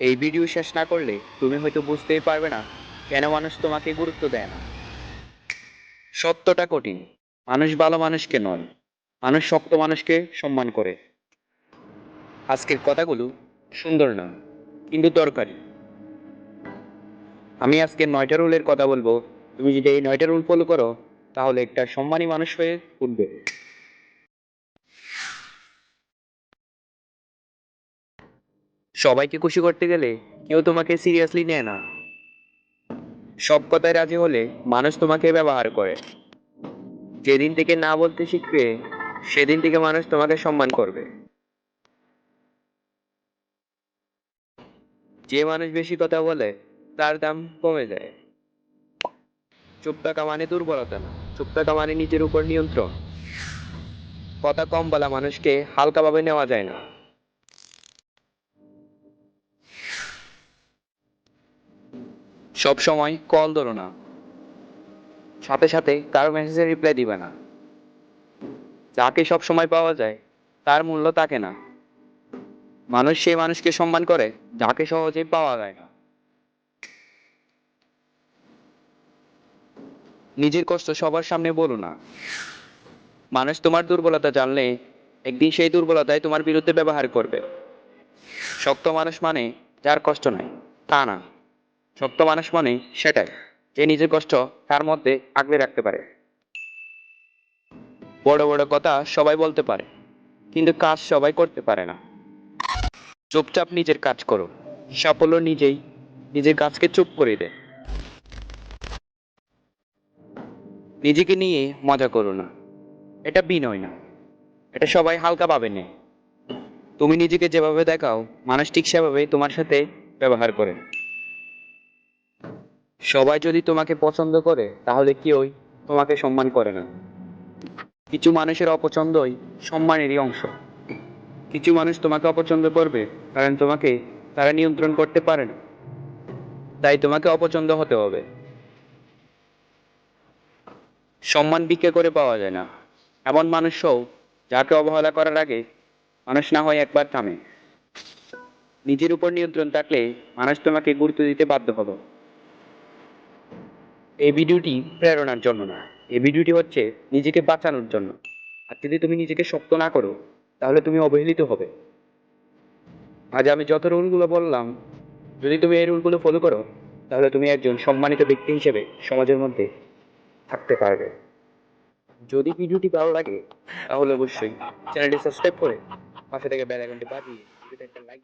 এই ভিডিও শেষ না করলে তুমি হয়তো বুঝতেই পারবে না কেন মানুষ তোমাকে গুরুত্ব দেয় না। সত্যটা কঠিন। মানুষ ভালো মানুষকে নয়, মানুষ শক্ত মানুষকে সম্মান করে। আজকের কথাগুলো সুন্দর না, কিন্তু দরকারি। আমি আজকে 9টা রুলের কথা বলবো। তুমি যদি এই 9টা রুল ফলো করো, তাহলে একটা সম্মানী মানুষ হয়ে উঠবে। সবাইকে খুশি করতে গেলে কেউ তোমাকে সিরিয়াসলি নেয় না। সব কথায় রাজি হলে মানুষ তোমাকে ব্যবহার করে। যেদিন থেকে না বলতে শিখবে, সেদিন থেকে মানুষ তোমাকে সম্মান করবে। যে মানুষ বেশি কথা বলে, তার দাম কমে যায়। চুপ থাকা মানে দুর্বলতা না, চুপ থাকা মানে নিজের উপর নিয়ন্ত্রণ। কথা কম বলা মানুষকে হালকাভাবে নেওয়া যায় না। সব সময় কল ধরো না, সাথে সাথে কারো মেসেজে রিপ্লাই দিবে না। যাকে সব সময় পাওয়া যায়, তার মূল্য থাকে না। মানুষ সেই মানুষকে সম্মান করে যাকে সহজে পাওয়া যায় না। নিজের কষ্ট সবার সামনে বলো না। মানুষ তোমার দুর্বলতা জানলে একদিন সেই দুর্বলতায় তোমার বিরুদ্ধে ব্যবহার করবে। শক্ত মানুষ মানে যার কষ্ট নাই, তা না। শক্ত মানুষ মানে সেটাই, যে নিজের কষ্ট তার মধ্যে আগলে রাখতে পারে। বড় বড় কথা সবাই বলতে পারে, কিন্তু কাজ সবাই করতে পারে না। চুপচাপ নিজের কাজ করো। সাফল্য নিজেই নিজের কাজকে চুপ করে দেয়। নিজেকে নিয়ে মজা করো না, এটা বিনয় না, এটা সবাই হালকা পাবে না। তুমি নিজেকে যেভাবে দেখাও, মানুষ ঠিক সেভাবেই তোমার সাথে ব্যবহার করে। সবাই যদি তোমাকে পছন্দ করে, তাহলে কেউই তোমাকে সম্মান করে না। কিছু মানুষের অপছন্দই সম্মানেরই অংশ। কিছু মানুষ তোমাকে অপছন্দ করবে কারণ তোমাকে তারা নিয়ন্ত্রণ করতে পারে না, তাই তোমাকে অপছন্দ হতে হবে। সম্মান ভিক্ষা করে পাওয়া যায় না। এমন মানুষ হও যাকে অবহেলা করার আগে মানুষ না হয় একবার থামে। নিজের উপর নিয়ন্ত্রণ থাকলে মানুষ তোমাকে গুরুত্ব দিতে বাধ্য হবে। এই ভিডিওটি প্রেরণার জন্য না, এই ভিডিওটি হচ্ছে নিজেকে বাঁচানোর জন্য। আর যদি তুমি নিজেকে শক্ত না করো, তাহলে তুমি অবহেলিত হবে। আজ আমি যত রুলগুলো বললাম, যদি তুমি এই রুলগুলো ফলো করো, তাহলে তুমি একজন সম্মানিত ব্যক্তি হিসেবে সমাজের মধ্যে থাকতে পারবে। যদি ভিডিওটি ভালো লাগে, তাহলে অবশ্যই চ্যানেলটি সাবস্ক্রাইব করে পাশে থেকে বেল আইকনটি বাজিয়ে ভিডিওতে একটা লাইক